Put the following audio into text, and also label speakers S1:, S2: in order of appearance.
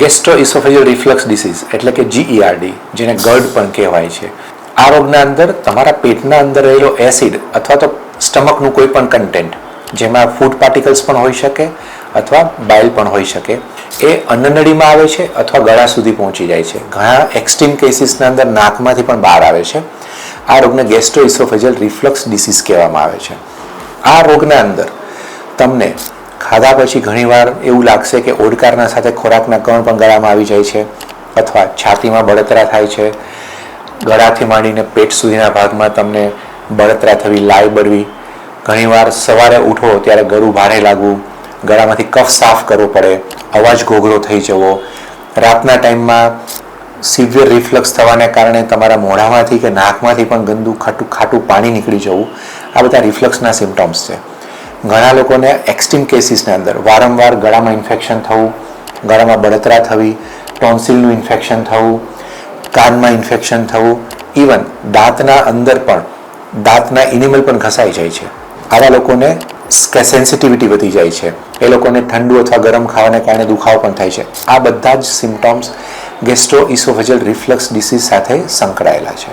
S1: ગેસ્ટ્રોઇસોફેજિયલ reflux disease એટલે કે GERD, જેને GERD પણ કહેવાય છે. આ રોગના અંદર તમારા પેટના અંદર રહેલો એસિડ અથવા તો સ્ટમકનું કોઈ પણ કન્ટેન્ટ, જેમાં ફૂડ પાર્ટિકલ્સ પણ હોઈ શકે અથવા બાઇલ પણ હોઈ શકે, એ અન્નનળીમાં આવે છે અથવા ગળા સુધી પહોંચી જાય છે. ઘણા એક્સ્ટ્રીમ કેસીસના અંદર નાકમાંથી પણ બહાર આવે છે. આ રોગને ગેસ્ટ્રોઇસોફેજિયલ રિફ્લક્સ ડિસીઝ કહેવામાં આવે છે. આ રોગના અંદર તમને ખાધા પછી ઘણીવાર એવું લાગશે કે ઓડકારના સાથે ખોરાકના કણ પણ ગળામાં આવી જાય છે અથવા છાતીમાં બળતરા થાય છે. ગળાથી માંડીને પેટ સુધીના ભાગમાં તમને બળતરા થવી, લાળ બળવી, ઘણીવાર સવારે ઉઠો ત્યારે ગળું ભારે લાગવું, ગળામાંથી કફ સાફ કરવો પડે, અવાજ ઘોઘરો થઈ જવો, રાતના ટાઈમમાં સિવિયર રિફ્લક્સ થવાને કારણે તમારા મોઢામાંથી કે નાકમાંથી પણ ગંદુ ખાટું પાણી નીકળી જવું, આ બધા રિફ્લક્સના સિમ્ટમ્સ છે. ઘણા લોકોને એક્સ્ટ્રીમ કેસીસની અંદર વારંવાર ગળામાં ઇન્ફેક્શન થવું, ગળામાં બળતરા થવી, ટોન્સિલનું ઇન્ફેક્શન થવું, કાનમાં ઇન્ફેક્શન થવું, ઇવન દાંતના અંદર પણ દાંતના ઇનિમલ પણ ઘસાઈ જાય છે. આવા લોકોને સેન્સિટિવિટી વધી જાય છે. એ લોકોને ઠંડુ અથવા ગરમ ખાવાને કારણે દુખાવો પણ થાય છે. આ બધા જ સિમ્ટમ્સ ગેસ્ટ્રોઇસોફેજિયલ રિફ્લક્સ ડિસીઝ સાથે સંકળાયેલા છે.